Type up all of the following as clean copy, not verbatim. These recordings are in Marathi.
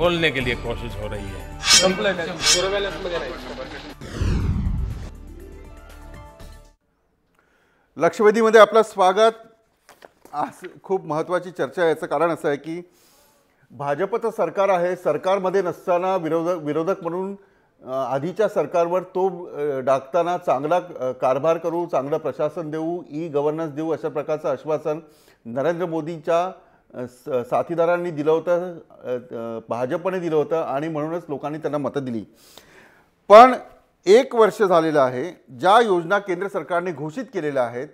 खोलने के लिए कोशिश हो रही है। लक्षवेधीमध्ये आपलं स्वागत। आज खूप महत्त्वाची चर्चा आहे। याचं कारण असं आहे की भाजपचं सरकार आहे, सरकारमध्ये नसताना विरोधक म्हणून आधीच्या सरकारवर तो डागताना चांगला कारभार करू, चांगलं प्रशासन देऊ, ई गव्हर्नन्स देऊ अशा प्रकारचं आश्वासन नरेंद्र मोदींच्या साथीदारांनी दिलं होतं, भाजपने दिलं होतं आणि म्हणूनच लोकांनी त्यांना मतं दिली। पण एक वर्ष झालेलं आहे, ज्या योजना केंद्र सरकारने घोषित केलेल्या आहेत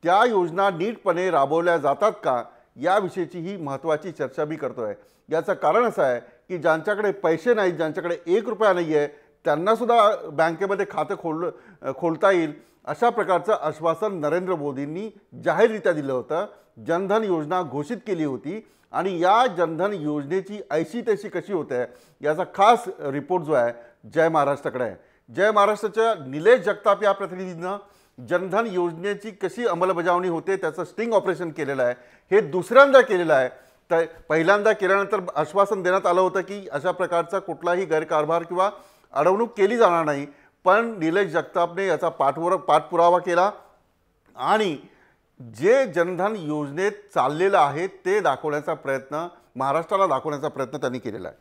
त्या योजना नीटपणे राबवल्या जातात का याविषयीची ही महत्त्वाची चर्चा मी करतोय। याचं कारण असं आहे की ज्यांच्याकडे पैसे नाहीत, ज्यांच्याकडे 1 रुपया नाही आहे, त्यांना सुद्धा बँकेमध्ये खातं खोलता येईल अशा प्रकारचं आश्वासन नरेंद्र मोदींनी जाहीररित्या दिलं होतं। जनधन योजना घोषित केली होती आणि या जनधन योजनेची ऐशी तशी कशी होते याचा खास रिपोर्ट जो आहे जय महाराष्ट्राकडे आहे। जय महाराष्ट्राच्या निलेश जगताप या प्रतिनिधीनं जनधन योजनेची कशी अंमलबजावणी होते त्याचं स्टिंग ऑपरेशन केलेलं आहे। हे दुसऱ्यांदा केलेलं आहे। तर पहिल्यांदा केल्यानंतर आश्वासन देण्यात आलं होतं की अशा प्रकारचा कुठलाही गैरकारभार किंवा अडवणूक केली जाणार नाही, पण निलेश जगतापने याचा पाठपुरावा केला आणि जे जनधन योजनेत चाललेलं आहे ते दाखवण्याचा प्रयत्न, महाराष्ट्राला दाखवण्याचा प्रयत्न त्यांनी केलेला आहे।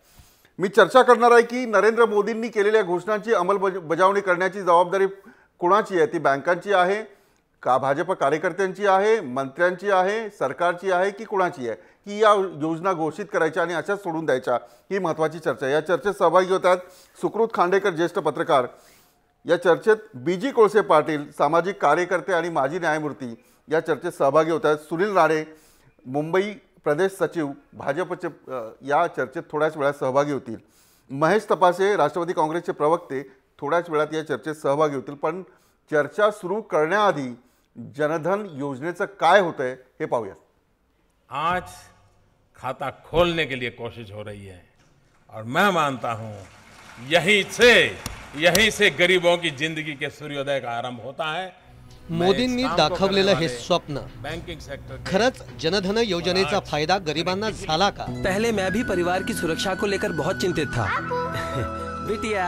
मी चर्चा करणार आहे की नरेंद्र मोदींनी केलेल्या घोषणांची अंमलबजावणी करण्याची जबाबदारी कोणाची आहे? ती बँकांची आहे का, भाजप कार्यकर्त्यांची आहे, मंत्र्यांची आहे, सरकारची आहे की कोणाची आहे की या योजना घोषित करायच्या आणि अशाच सोडून द्यायच्या? ही महत्त्वाची चर्चा आहे। या चर्चेत सहभागी होतात सुकृत खांडेकर, ज्येष्ठ पत्रकार। या चर्चेत बीजी कोळसे पाटील, सामाजिक कार्यकर्ते आणि माजी न्यायमूर्ती या चर्चेत सहभागी होतात। सुनील राणे, मुंबई प्रदेश सचिव, भाजपचे या चर्चेत थोड्याच वेळात सहभागी होतील। महेश तपासे, राष्ट्रवादी काँग्रेसचे प्रवक्ते, थोड्याच वेळात या चर्चेत सहभागी होतील। पण चर्चा सुरू करण्याआधी जनधन योजनेचं काय होतंय हे पाहूया। आज खाता खोलने के लिए कोशिश हो रही है और मैं मानता हूं यहीं से गरीबों की जिंदगी के सूर्योदय का आरंभ होता है। मोदींनी दाखवलेलं हे स्वप्न बैंकिंग सेक्टर खरंच जनधन योजनेचा फायदा गरिबांना झाला का? पहले मैं भी परिवार की सुरक्षा को लेकर बहुत चिंतित था बिटिया,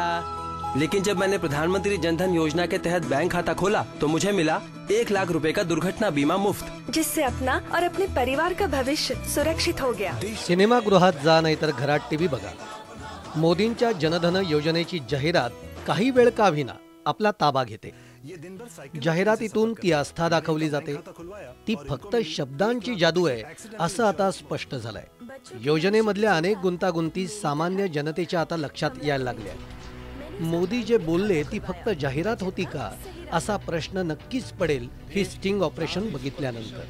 लेकिन जब मैंने प्रधानमंत्री जनधन योजना के तहत बैंक खाता खोला तो मुझे मिला 1 लाख रुपए का दुर्घटना बीमा मुफ्त, जिससे अपना और अपने परिवार का भविष्य सुरक्षित हो गया। सिनेमागृहात जा नाहीतर घरात टीव्ही बघा, मोदींच्या जनधन योजनेची जाहिरात काही वेळ का होईना आपला ताबा घेते। जाहिरातीतून ती आस्था दाखवली जाते, ती फक्त शब्दांची जादू आहे असं आता स्पष्ट झालंय। योजनेमधल्या अनेक गुंतागुंती सामान्य जनतेच्या आता लक्षात यायला लागल्या। मोदी जे बोलले ती फक्त जाहिरात होती का असा प्रश्न नक्कीच पडेल ही स्टिंग ऑपरेशन बघितल्यानंतर।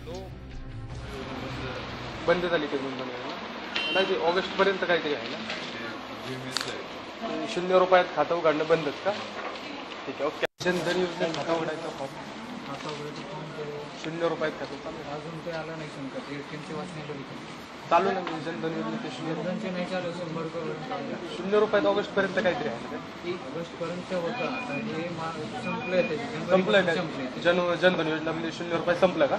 बंद झाली ते नाही, ऑगस्ट पर्यंत काहीतरी आहे ना, 0 रुपयात खातं उघडणं बंदच का? ठीक आहे, ओके। जनधन योजनेत खातं उघडायचं फॉर्म 0 रुपयात खातं अजून काही आलं नाही संकट, एटीएमची वाचणी चालू ना जनधन योजनेचे 0 रुपयात ऑगस्ट पर्यंत काहीतरी आहे। ऑगस्ट पर्यंत होतं, आता हे संपलंय, संपलंय का जनधन योजना म्हणजे 0 रुपये संपलं का?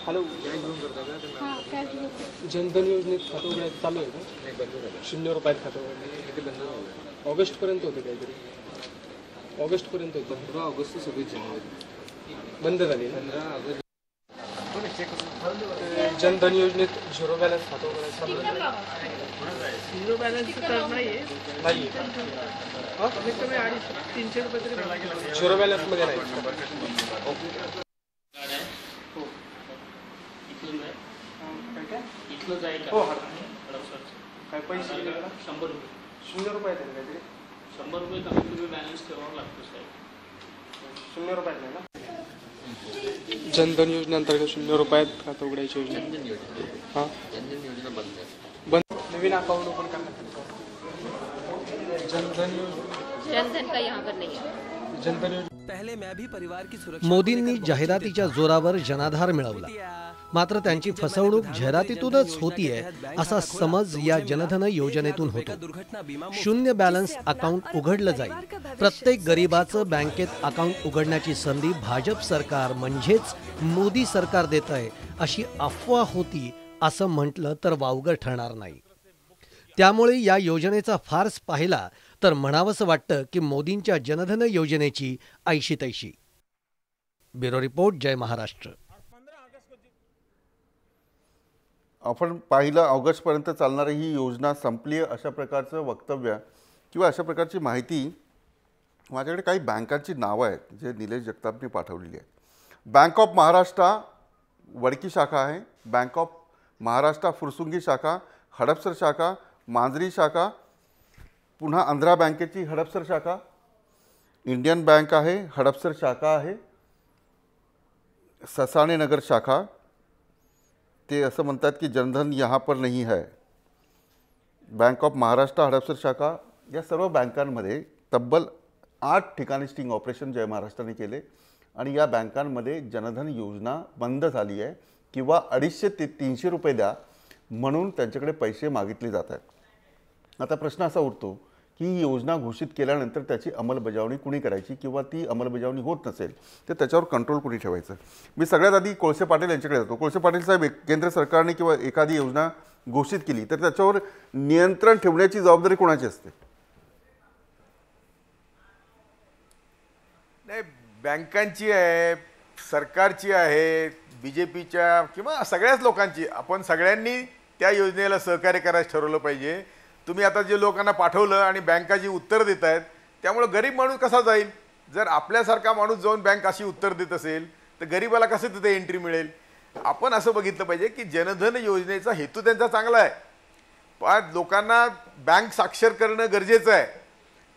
हॅलो, जनधन योजनेत खातं उघडायचं चालू आहे का? 0 रुपयात खातं उघडायचं ऑगस्ट पर्यंत होते काहीतरी, ऑगस्ट पर्यंत होतं, 15 ऑगस्ट ते 26 जानेवारी बंद झाली ना। जनधन योजनेत 0 बॅलन्स खातं उघडायचं 0 बॅलन्स तर नाहीये, नाही, 300 रुपये तरी 0 बॅलन्स मध्ये नाही। हो, काय पैसे 100 रुपये 0 रुपयात आहे काहीतरी, 100 रुपये कमीत कमी बॅलन्स ठेवावं लागतं साहेब। 0 रुपयात नाही ना जनधन योजनेअंतर्गत 0 रुपयात खातं उघडायची योजना। हां, जनधन योजना बंद, नवीन अकाउंट ओपन करण्यासाठी जनधन का यहाँ पर नहीं है। जनधन योजना पहले मैं भी परिवार की सुरक्षा मोदींनी जाहिरातीच्या जोरावर जनाधार मिळवला, मात्र त्यांची फसवणूक जाहिरातीतूनच होतीये असा समज या जनधन योजनेतून होतो। 0 बॅलन्स अकाउंट उघडलं जाईल, प्रत्येक गरीबाचं बँकेत अकाउंट उघडण्याची संधी भाजप सरकार म्हणजेच मोदी सरकार देत आहे अशी अफवा होती असं म्हटलं तर वावगं ठरणार नाही. त्यामुळे या योजनेचा फार्स पाहिला तर म्हणावंसं वाटतं की मोदींच्या जनधन योजनेची ऐशी तैशी. ब्युरो रिपोर्ट, जय महाराष्ट्र. आपण पाहिलं ऑगस्टपर्यंत चालणारी ही योजना संपली अशा प्रकारचं वक्तव्य किंवा अशा प्रकारची माहिती माझ्याकडे काही बँकांची नावं आहेत जे निलेश जगतापने पाठवलेली आहेत. बँक ऑफ महाराष्ट्र वडकी शाखा आहे, बँक ऑफ महाराष्ट्र फुरसुंगी शाखा, हडपसर शाखा, मांजरी शाखा, पुन्हा आंध्रा बँकेची हडपसर शाखा, इंडियन बँक आहे, हडपसर शाखा आहे, ससाणे नगर शाखा. ते असं म्हणतात की जनधन यहाँ पर नहीं है. बँक ऑफ महाराष्ट्र हडपसर शाखा या सर्व बँकांमध्ये तब्बल 8 ठिकाणी स्टिंग ऑपरेशन जय महाराष्ट्राने केले आणि या बँकांमध्ये जनधन योजना बंद झाली आहे किंवा 250 ते 300 रुपये द्या म्हणून त्यांच्याकडे पैसे मागितले जात आहेत. आता प्रश्न असा उठतो की ही योजना घोषित केल्यानंतर त्याची अंमलबजावणी कुणी करायची किंवा ती अंमलबजावणी होत नसेल तर त्याच्यावर कंट्रोल कुणी ठेवायचं. मी सगळ्यात आधी कोळसे पाटील यांच्याकडे जातो. कोळसे पाटील साहेब, केंद्र सरकारने किंवा एखादी योजना घोषित केली तर त्याच्यावर नियंत्रण ठेवण्याची जबाबदारी कोणाची असते? नाही, बँकांची आहे, सरकारची आहे, BJPच्या किंवा सगळ्याच लोकांची. आपण सगळ्यांनी त्या योजनेला सहकार्य करायचं ठरवलं पाहिजे. तुम्ही आता जे लोकांना पाठवलं आणि बँका जी उत्तर देत आहेत त्यामुळे गरीब माणूस कसा जाईल? जर आपल्यासारखा माणूस जाऊन बँक अशी उत्तर देत असेल तर गरीबाला कसं तिथे एंट्री मिळेल? आपण असं बघितलं पाहिजे की जनधन योजनेचा हेतू त्यांचा चांगला आहे, पण लोकांना बँक साक्षर करणं गरजेचं आहे.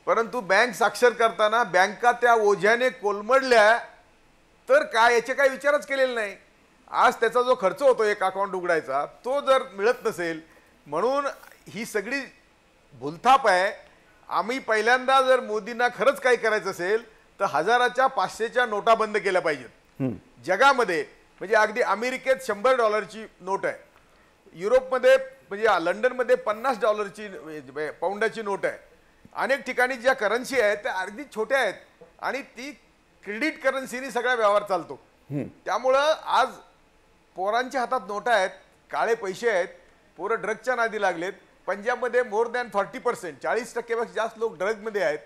परंतु बँक साक्षर करताना बँका त्या ओझ्याने कोलमडल्या तर काय याचे काही विचारच केलेले नाही. आज त्याचा जो खर्च होतो एक अकाउंट उघडायचा तो जर मिळत नसेल, म्हणून ही सगळी भूलथाप आहे. आम्ही पहिल्यांदा जर मोदींना खरंच काही करायचं असेल तर 1000च्या 500च्या नोटा बंद केल्या पाहिजेत जगामध्ये. म्हणजे अगदी अमेरिकेत $100ची नोट आहे, युरोपमध्ये म्हणजे लंडनमध्ये $50ची पाऊंडाची नोट आहे. अनेक ठिकाणी ज्या करन्सी आहेत त्या अगदी छोट्या आहेत आणि ती क्रेडिट करन्सीनी सगळा व्यवहार चालतो. त्यामुळं आज पोरांच्या हातात नोटा आहेत, काळे पैसे आहेत, पोरं ड्रगच्या नादी लागलेत. पंजाबमध्ये मोर दॅन 40%, 40% जास्त लोक ड्रगमध्ये आहेत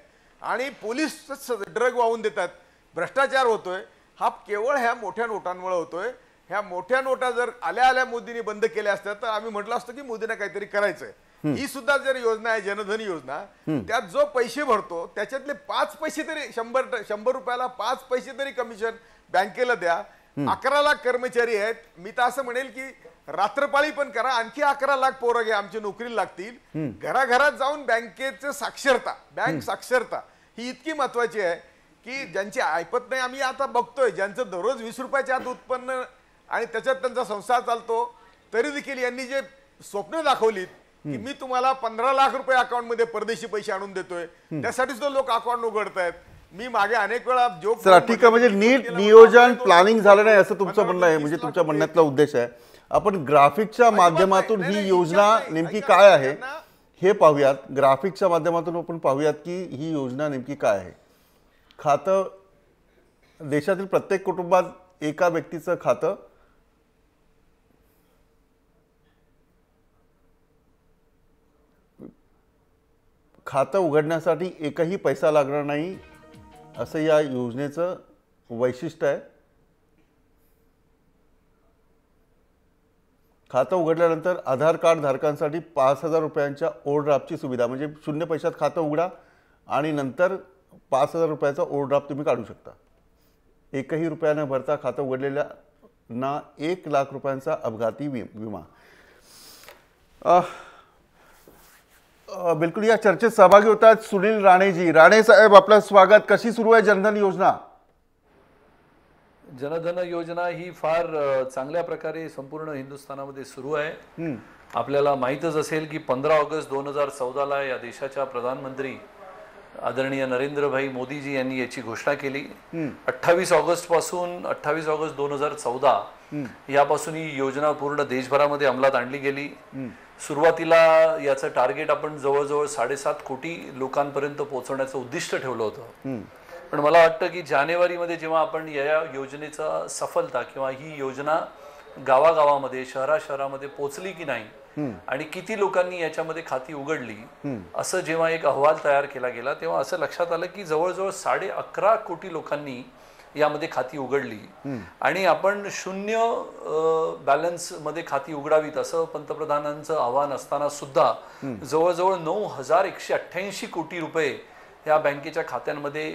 आणि पोलीस ड्रग वाहून देतात. भ्रष्टाचार होतोय. हा केवळ ह्या मोठ्या नोटांमुळे होतोय. ह्या मोठ्या नोटा जर आल्या मोदींनी बंद केल्या असत्या तर आम्ही म्हटलं असतं की मोदींना काहीतरी करायचंय. ही सुद्धा जर योजना आहे जनधन योजना, त्यात जो पैसे भरतो त्याच्यातले 5 पैसे तरी 100 रुपयाला 5 पैसे तरी कमिशन बँकेला द्या. 11 लाख कर्मचारी आहेत. मी तर असं म्हणेल की रात्रपाळी पण करा, आणखी 11 लाख पोरं घ्या, आमची नोकरीला लागतील. घराघरात जाऊन बँकेचं साक्षरता, बँक साक्षरता ही इतकी महत्वाची आहे की ज्यांची ऐपत नाही, आम्ही आता बघतोय ज्यांचं दररोज 20 रुपयाच्या आत उत्पन्न आणि त्याच्यात त्यांचा संसार चालतो, तरी देखील यांनी जे स्वप्न दाखवलीत की मी तुम्हाला 15 लाख रुपये अकाउंटमध्ये परदेशी पैसे आणून देतोय, त्यासाठी सुद्धा लोक अकाउंट उघडतायत. मी मागे अनेक वेळा जोक ठीक आहे, म्हणजे नीट नियोजन प्लॅनिंग झालं नाही असं तुमचं म्हणणं आहे. म्हणजे तुमच्या म्हणण्यातला उद्देश आहे. आपण ग्राफिकच्या माध्यमातून ही योजना नेमकी काय आहे हे पाहूयात. ग्राफिकच्या माध्यमातून आपण पाहूयात की ही योजना नेमकी काय आहे. खातं, देशातील प्रत्येक कुटुंबात एका व्यक्तीचं खातं, खातं उघडण्यासाठी एकही पैसा लागणार नाही असं या योजनेचं वैशिष्ट्य आहे. खातं उघडल्यानंतर आधार कार्ड धारकांसाठी 5,000 रुपयांच्या ओव्हरड्राफ्टची सुविधा, म्हणजे 0 पैशात खातं उघडा आणि नंतर 5,000 रुपयाचा ओव्हरड्राफ्ट तुम्ही काढू शकता. एकही रुपया न भरता खातं उघडलेल्यांना 1 लाख रुपयांचा अपघाती विमा. बिलकुल या चर्चेत सहभागी होतात सुनील राणेजी. राणे साहेब, आपलं स्वागत. कशी सुरू आहे जनधन योजना? जनधन योजना ही फार चांगल्या प्रकारे संपूर्ण हिंदुस्थानामध्ये सुरू आहे. आपल्याला माहीतच असेल की 15 ऑगस्ट 2014 या देशाच्या प्रधानमंत्री आदरणीय नरेंद्रभाई मोदीजी यांनी याची घोषणा केली. 28 ऑगस्ट पासून 28 ऑगस्ट 2014 यापासून ही योजना पूर्ण देशभरामध्ये अंमलात आणली गेली. सुरुवातीला याचं टार्गेट आपण जवळजवळ 7.5 कोटी लोकांपर्यंत पोहोचवण्याचं उद्दिष्ट ठेवलं होतं. पण मला वाटतं की जानेवारीमध्ये जेव्हा आपण या योजनेचा सफलता किंवा ही योजना गावागावामध्ये शहरामध्ये पोहोचली की नाही आणि किती लोकांनी याच्यामध्ये खाती उघडली असं जेव्हा एक अहवाल तयार केला गेला तेव्हा असं लक्षात आलं की जवळजवळ 11.5 कोटी लोकांनी यामध्ये खाती उघडली आणि आपण शून्य बॅलन्स मध्ये खाती उघडावीत असं पंतप्रधानांचं आव्हान असताना सुद्धा जवळजवळ 9,188 कोटी रुपये या बँकेच्या खात्यांमध्ये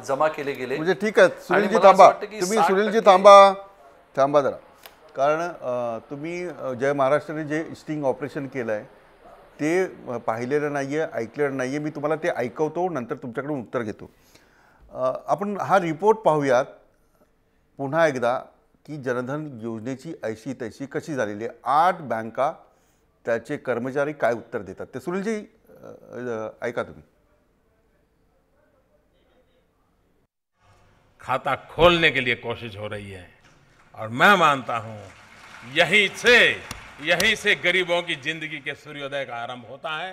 जमा केले गेले. म्हणजे ठीक आहे सुनीलजी थांबा, तुम्ही सुनीलजी थांबा जरा, कारण तुम्ही जय महाराष्ट्राने जे स्टिंग ऑपरेशन केलं आहे ते पाहिलेलं नाही आहे, ऐकलेलं नाही आहे. मी तुम्हाला ते ऐकवतो, नंतर तुमच्याकडून उत्तर घेतो. आपण हा रिपोर्ट पाहूयात पुन्हा एकदा की जनधन योजनेची ऐशी तैशी कशी झालेली आहे. 8 बँका त्याचे कर्मचारी काय उत्तर देतात ते सुनीलजी ऐका तुम्ही. खाता खोलने के लिए कोशिश हो रही है और मैं मानता हूं यहीं से गरीबों की जिंदगी के सूर्योदय का आरंभ होता है.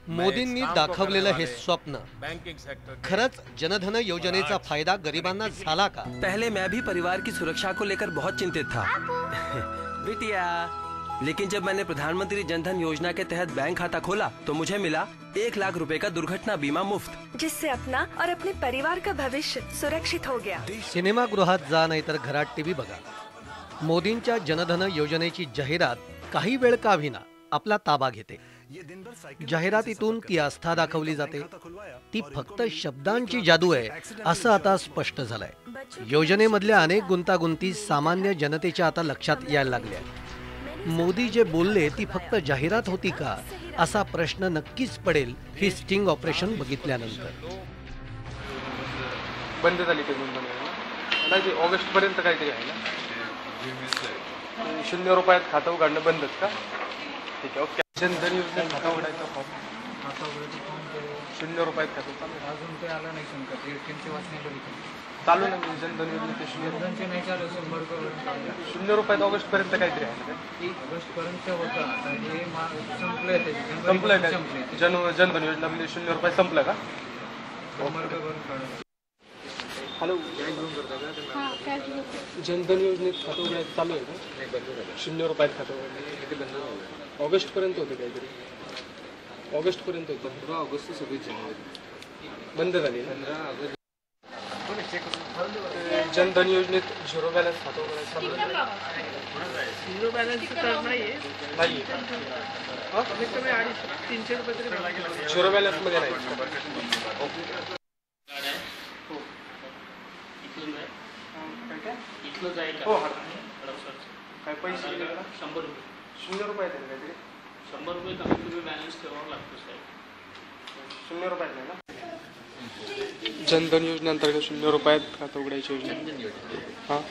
मोदींनी दाखवलेलं हे स्वप्न बैंकिंग सेक्टर खरंच जनधन योजनेचा फायदा गरिबांना झाला का? पहले मैं भी परिवार की सुरक्षा को लेकर बहुत चिंतित था बिटिया, लेकिन जब मैंने प्रधानमंत्री जनधन योजना के तहत बैंक खाता खोला तो मुझे मिला 1 लाख रुपए का दुर्घटना बीमा मुफ्त, जिससे अपना और अपने परिवार का भविष्य सुरक्षित हो गया. सिनेमागृहात जा नाही तर घरात टीव्ही बघा. मोदींच्या जनधन योजनेची जाहिरात काही वेळ का होईना आपला ताबा घेते. जाहिरातीतून ती आस्था दाखवली जाते, ती फक्त शब्दांची जादू आहे असं आता स्पष्ट झालंय. योजनेमधल्या अनेक गुंतागुंती सामान्य जनतेच्या आता लक्षात यायला लागल्या. मोदी जे बोलले ती फक्त जाहिरात होती का असा प्रश्न नक्कीच पडेल ही स्टिंग ऑपरेशन बघितल्यानंतर. बंद झाली ते नाही, ऑगस्ट पर्यंत काहीतरी आहे ना. 0 रुपयात खातं उघडणं बंदच का? ठीक आहे, ओके. जनधन योजनेत खाता उघडायचा फॉर्म 0 रुपयात खातं अजून ते आलं नाही संकट. एटीएमची वाचणी चालू ना. जनधन योजनेचे जनधनचे नाही चालू. 100 रुपये 0 रुपयात ऑगस्ट पर्यंत काहीतरी आहे ना. ऑगस्ट पर्यंत होतं. आता हे संपलंय ते. संपलंय का? जनधन योजनेमध्ये 0 रुपये संपलं का? 100 रुपये भरून काढून. हॅलो, जनधन योजनेत खातं उघडायचं चालू आहे का? 0 रुपयात खातं उघडलं ऑगस्ट पर्यंत होते काहीतरी. ऑगस्ट पर्यंत होतं. 15 ऑगस्ट ते 26 जानेवारी बंद झाली ना. जनधन योजनेत 0 बॅलन्स खातं उघडायचं 0 बॅलन्स तर नाहीये. नाही, कमीत कमी 300 रुपये तरी 0 बॅलन्स मध्ये नाही. हो, काय पैसे 100 रुपये. 0 रुपयात आहे काहीतरी. 100 रुपये कमीत कमी बॅलन्स ठेवावं लागतं साहेब. 0 रुपयात नाही ना. जनधन योजनेअंतर्गत 0 रुपयात खातं उघडायची योजना. हां,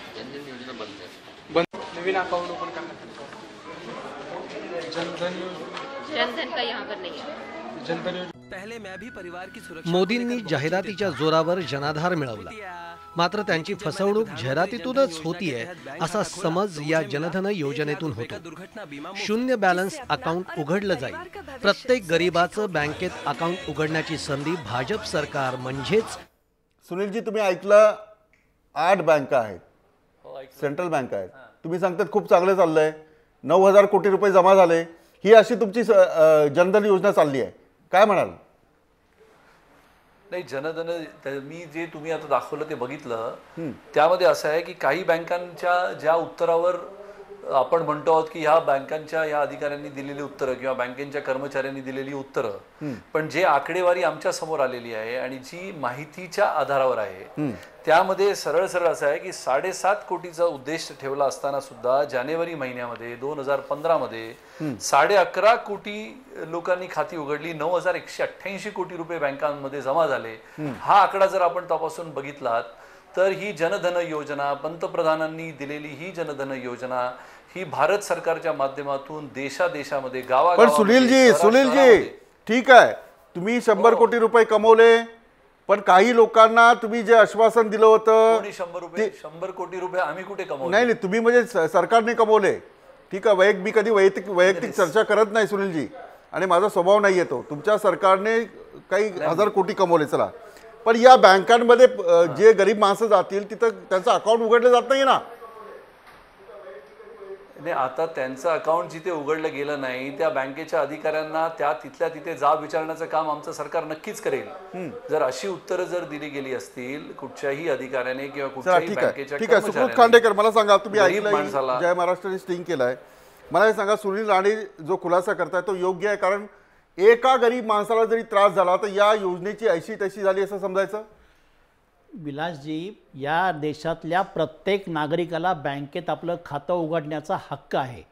बंद. नवीन अकाउंट ओपन करण्यासाठी जनधन का यहाँ पर नहीं है. जनधन योजना. पहले मैं भी परिवार की सुरक्षा मोदींनी जाहिरातीच्या जोरावर जनाधार मिळवला, मात्र त्यांची फसवणूक जाहिरातीतूनच होतीये असा समज या जनधन योजनेतून होतो. 0 बॅलन्स अकाउंट उघडलं जाईल. प्रत्येक गरीबाचं बँकेत अकाउंट उघडण्याची संधी भाजप सरकार म्हणजेच. सुनीलजी तुम्ही ऐकलं, 8 बँका आहेत, सेंट्रल बँक आहेत. तुम्ही सांगतात खूप चांगलं चाललंय, 9,000 कोटी रुपये जमा झाले. ही अशी तुमची जनधन योजना चालली आहे, काय म्हणाल? नाही, जनधन मी जे तुम्ही आता दाखवलं ते बघितलं, त्यामध्ये असं आहे की काही बँकांच्या ज्या उत्तरावर आपण म्हणतो आहोत की ह्या बँकांच्या या अधिकाऱ्यांनी दिलेली उत्तरं किंवा बँकेच्या कर्मचाऱ्यांनी दिलेली उत्तरं, पण जे आकडेवारी आमच्या समोर आलेली आहे आणि जी माहितीच्या आधारावर आहे त्यामध्ये सरळ सरळ असं आहे की 7.5 कोटीचा उद्देश ठेवला असताना सुद्धा जानेवारी महिन्यामध्ये 2015 मध्ये 11.5 कोटी लोकांनी खाती उघडली. 9,188 कोटी रुपये बँकांमध्ये जमा झाले. हा आकडा जर आपण तपासून बघितलात तर ही जनधन योजना, पंतप्रधानांनी दिलेली ही जनधन योजना ही भारत सरकारच्या माध्यमातून देशादेशामध्ये पण सुनीलजी ठीक आहे, तुम्ही 100 कोटी रुपये कमवले, पण काही लोकांना तुम्ही जे आश्वासन दिलं होतं 100 कोटी रुपये आम्ही कुठे कमवले? नाही, तुम्ही म्हणजे सरकारने कमवले. ठीक आहे, मी कधी वैयक्तिक चर्चा करत नाही सुनीलजी, आणि माझा स्वभाव नाही येतो. तुमच्या सरकारने काही 1000 कोटी कमवले, चला, पण या बँकांमध्ये जे गरीब माणसं जातील तिथं त्यांचं अकाउंट उघडलं जात नाही ना. नाही, आता त्यांचं अकाउंट जिथे उघडलं गेलं नाही त्या बँकेच्या अधिकाऱ्यांना तिथल्या तिथे जाब विचारण्याचं काम आमचं सरकार नक्कीच करेल. जर अशी उत्तरं जर दिली गेली असतील कुठच्याही अधिकाऱ्याने किंवा कुठच्याही बँकेच्या ठीक आहे. सुकृत खांडेकर, मला सांगा, तुम्ही ऐकलं जय महाराष्ट्राने स्टिंग केलाय, मला हे सांगा, सुनील राणे जो खुलासा करताय तो योग्य आहे? कारण एका गरीब माणसाला जरी त्रास झाला तर या योजनेची ऐशी तशी झाली असं समजायचं? विलासजी, या देशातल्या प्रत्येक नागरिकाला बँकेत आपलं खातं उघडण्याचा हक्क आहे.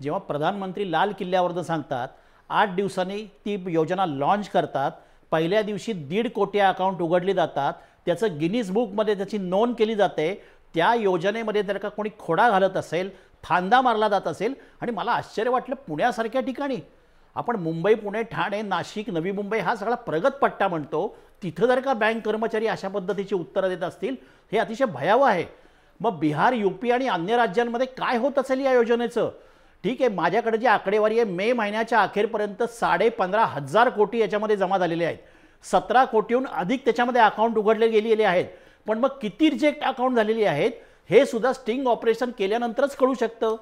जेव्हा प्रधानमंत्री लाल किल्ल्यावरनं सांगतात 8 दिवसांनी ती योजना लॉन्च करतात, पहिल्या दिवशी 1.5 कोटी अकाउंट उघडली जातात, त्याचं गिनीज बुकमध्ये त्याची नोंद केली जाते. त्या योजनेमध्ये जर का कोणी खोडा घालत असेल, फांदा मारला जात असेल, आणि मला आश्चर्य वाटलं पुण्यासारख्या ठिकाणी, आपण मुंबई, पुणे, ठाणे, नाशिक, नवी मुंबई हा सगळा प्रगत पट्टा म्हणतो, तिथं जर का बँक कर्मचारी अशा पद्धतीची उत्तरं देत असतील, हे अतिशय भयावह आहे. मग बिहार, UP आणि अन्य राज्यांमध्ये काय होत असेल या योजनेचं? ठीक आहे, माझ्याकडे जी आकडेवारी आहे, मे महिन्याच्या अखेरपर्यंत 15,500 कोटी याच्यामध्ये जमा झालेले आहेत. 17 कोटीहून अधिक त्याच्यामध्ये अकाउंट उघडले गेलेले आहेत. पण मग किती रिजेक्ट अकाउंट झालेली आहेत हे सुद्धा स्टिंग ऑपरेशन केल्यानंतरच कळू शकतं.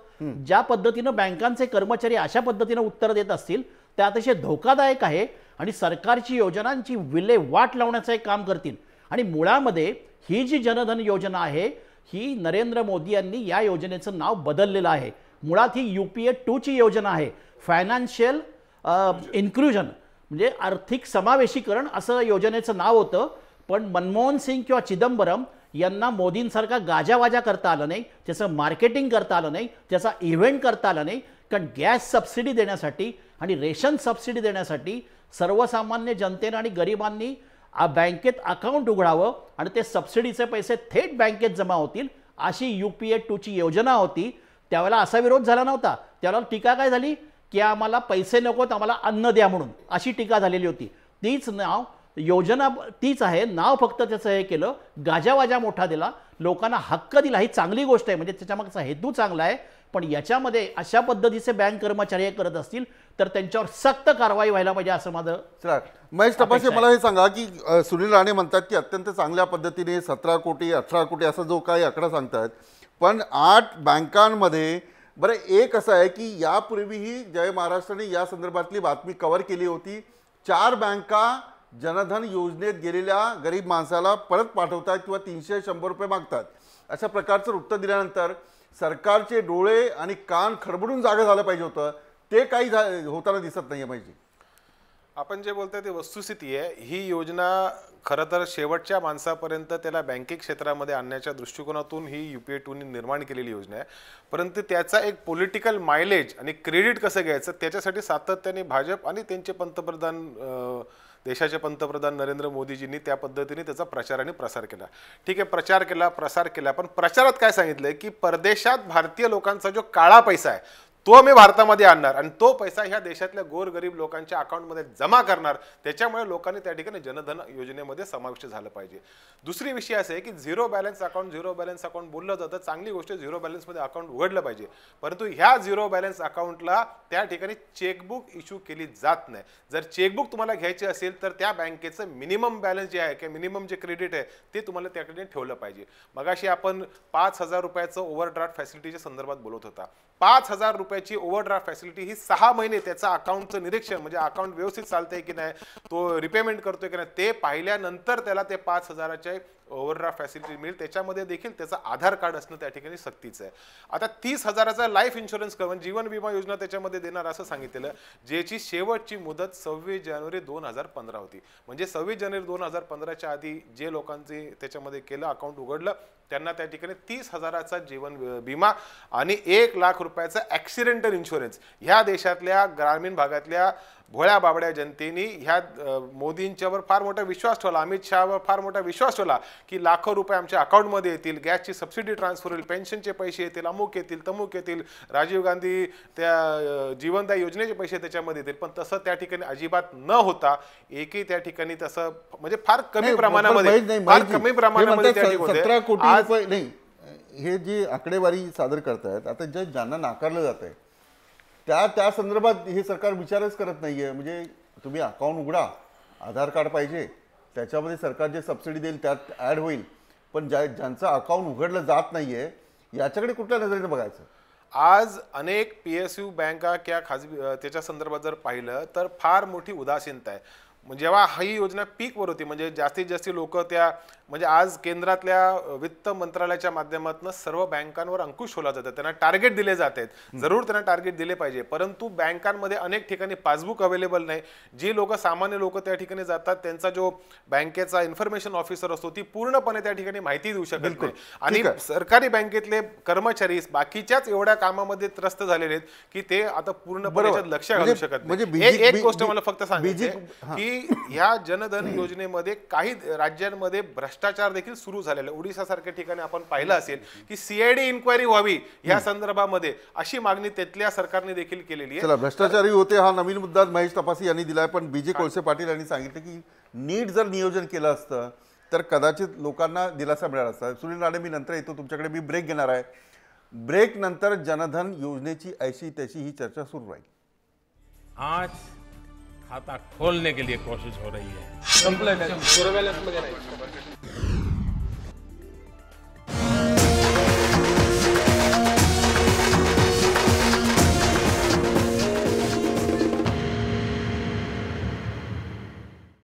ज्या पद्धतीनं बँकांचे कर्मचारी अशा पद्धतीनं उत्तर देत असतील ते अतिशय धोकादायक आहे आणि सरकारची योजनांची विल्हेवाट लावण्याचं एक काम करतील. आणि मुळामध्ये ही जी जनधन योजना आहे ही नरेंद्र मोदी यांनी या योजनेचं नाव बदललेलं आहे. मुळात ही UPA 2 ची योजना आहे, फायनान्शियल इन्क्लुजन म्हणजे आर्थिक समावेशीकरण असं योजनेचं नाव होतं. पण मनमोहन सिंग किंवा चिदंबरम यांना मोदींसारखा गाजावाजा करता आलं नाही, त्याचं मार्केटिंग करता आलं नाही, त्याचा इव्हेंट करता आला नाही. कारण गॅस सबसिडी देण्यासाठी आणि रेशन सबसिडी देण्यासाठी सर्वसामान्य जनतेनं आणि गरिबांनी बँकेत अकाउंट उघडावं आणि ते सबसिडीचे पैसे थेट बँकेत जमा होतील अशी UPA 2 ची योजना होती. त्यावेळेला असा विरोध झाला नव्हता. त्यावेळेला टीका काय झाली की आम्हाला पैसे नकोत, आम्हाला अन्न द्या म्हणून, अशी टीका झालेली होती. तीच योजना तीच आहे, नाव फक्त त्याचं हे केलं, गाजावाजा मोठा दिला, लोकांना हक्क दिला. ही चांगली गोष्ट आहे, म्हणजे त्याच्यामागचा हेतू चांगला आहे. पण याच्यामध्ये अशा पद्धतीचे बँक कर्मचारी करत असतील तर त्यांच्यावर सक्त कारवाई व्हायला पाहिजे असं माझं. महेश तपासे, मला हे सांगा की सुनील राणे म्हणतात की अत्यंत चांगल्या पद्धतीने 17 कोटी 18 कोटी असा जो काही आकडा सांगतात, पण 8 बँकांमध्ये बरं एक असं आहे की यापूर्वीही जय महाराष्ट्राने या संदर्भातली बातमी कव्हर केली होती. 4 बँका जनधन योजनेत गेलेल्या गरीब माणसाला परत पाठवतात किंवा 300-100 रुपये मागतात. अशा प्रकारचं वृत्त दिल्यानंतर सरकारचे डोळे आणि कान खडबडून जागा झालं पाहिजे होतं, ते काही होताना दिसत नाही. पाहिजे आपण जे बोलतोय ते वस्तुस्थिती आहे. ही योजना खरं तर शेवटच्या माणसापर्यंत त्याला बँकिंग क्षेत्रामध्ये आणण्याच्या दृष्टिकोनातून ही UPA 2 ने निर्माण केलेली योजना आहे. परंतु त्याचा एक पॉलिटिकल मायलेज आणि क्रेडिट कसं घ्यायचं त्याच्यासाठी सातत्याने भाजप आणि त्यांचे पंतप्रधान, देशाचे पंतप्रधान नरेंद्र मोदीजींनी त्या पद्धतीने त्याचा प्रचार आणि प्रसार केला. ठीक आहे, प्रचार केला, प्रसार केला, पण प्रचारात काय सांगितलंय की परदेशात भारतीय लोकांचा जो काळा पैसा आहे तो मी भारतामध्ये आणणार आणि तो पैसा ह्या देशातल्या गोरगरीब लोकांच्या अकाउंटमध्ये जमा करणार. त्याच्यामुळे लोकांनी त्या ठिकाणी जनधन योजनेमध्ये समाविष्ट झालं पाहिजे. दुसरी विषय असे आहे की झिरो बॅलन्स अकाउंट बोललं जातं, चांगली गोष्ट, झिरो बॅलन्समध्ये अकाउंट उघडलं पाहिजे. परंतु ह्या झिरो बॅलन्स अकाउंटला त्या ठिकाणी चेकबुक इश्यू केली जात नाही. जर चेकबुक तुम्हाला घ्यायची असेल तर त्या बँकेचं मिनिमम बॅलन्स जे आहे किंवा मिनिमम जे क्रेडिट आहे ते तुम्हाला त्या ठिकाणी ठेवलं पाहिजे. मगाशी आपण 5,000 रुपयाचं ओव्हरड्राफ्ट फॅसिलिटीच्या संदर्भात बोलत होता. 5,000 रुपयाची ओव्हरड्राफ्ट फॅसिलिटी ही 6 महिने त्याचा अकाउंटचं निरीक्षण, म्हणजे अकाउंट व्यवस्थित चालतंय की नाही, तो रिपेमेंट करतोय की नाही, ते पाहिल्यानंतर त्याला ते 5,000चे ओव्हरड्राफ्ट फॅसिलिटी मिळेल. त्याच्यामध्ये देखील त्याचं आधार कार्ड असणं त्या ठिकाणी सक्तीचं आहे. आता 30,000चा लाईफ इन्शुरन्स कव्हर, जीवन विमा योजना त्याच्यामध्ये देणार असं सांगितलेलं, ज्याची शेवटची मुदत 26 जानेवारी 2015 होती. म्हणजे 26 जानेवारी 2015च्या आधी जे लोकांचे त्याच्यामध्ये केलं, अकाउंट उघडलं, त्यांना त्या ठिकाणी 30,000चा जीवन विमा आणि 1 लाख रुपयाचा ॲक्सिडेंटल इन्शुरन्स. ह्या देशातल्या ग्रामीण भागातल्या भोळ्या बाबड्या जनतेने ह्या मोदींच्यावर फार मोठा विश्वास ठेवला, अमित शहावर फार मोठा विश्वास ठेवला की लाखो रुपये आमच्या अकाउंटमध्ये येतील, गॅसची सबसिडी ट्रान्सफर होईल, पेन्शनचे पैसे येतील, अमुक येतील, तमुक येतील, राजीव गांधी त्या जीवनदायी योजनेचे पैसे त्याच्यामध्ये येतील. पण तसं त्या ठिकाणी अजिबात न होता एकही त्या ठिकाणी तसं म्हणजे फार कमी प्रमाणामध्ये नाही. हे जी आकडेवारी सादर करतायत आता ज्यांना नाकारलं जात आहे त्या संदर्भात हे सरकार विचारच करत नाहीये. म्हणजे तुम्ही अकाउंट उघडा, आधार कार्ड पाहिजे, त्याच्यामध्ये सरकार जे सबसिडी देईल त्यात ॲड होईल, पण ज्यांचं अकाउंट उघडलं जात नाहीये याच्याकडे कुठल्या नजरेने बघायचं? आज अनेक PSU बँका किंवा खाजगी त्याच्या संदर्भात जर पाहिलं तर फार मोठी उदासीनता आहे. जेव्हा ही योजना पीकवर होती, म्हणजे जास्तीत जास्त लोक त्या, म्हणजे आज केंद्रातल्या वित्त मंत्रालयाच्या माध्यमातून सर्व बँकांवर अंकुश ठेवला जातं, त्यांना टार्गेट दिले जात आहेत. जरूर त्यांना टार्गेट दिले पाहिजे, परंतु बँकांमध्ये अनेक ठिकाणी पासबुक अवेलेबल नाही. जी लोक, सामान्य लोक त्या ठिकाणी जातात, त्यांचा जो बँकेचा इन्फॉर्मेशन ऑफिसर असतो ती पूर्णपणे त्या ठिकाणी माहिती देऊ शकत नाही. आणि सरकारी बँकेतले कर्मचारी बाकीच्याच एवढ्या कामामध्ये त्रस्त झालेले आहेत की ते आता पूर्णपणे लक्ष घालू शकत नाही. एक गोष्ट मला फक्त सांगायची की ह्या जनधन योजनेमध्ये काही राज्यांमध्ये भ्रष्टाचार देखील सुरू झालेला आहे. ओडिशा सारख्या ठिकाणी आपण पाहिलं असेल की CID इन्क्वायरी व्हावी या संदर्भामध्ये अशी मागणी तिथल्या सरकारने देखील केलेली आहे. चला, भ्रष्टाचारी होते हा नवीन मुद्दा महेश तपासी यांनी दिलाय, पण BJ कोळसे पाटील यांनी सांगितलं की नीट जर नियोजन केलं असतं तर कदाचित लोकांना दिलासा मिळाला असता. सुनील राणे, मी नंतर येतो तुमच्याकडे, मी ब्रेक घेणार आहे. ब्रेक नंतर जनधन योजनेची ऐशी त्याची ही चर्चा सुरू राहील. आज खाता खोलने के लिए कोशिश हो रही है. संपलं,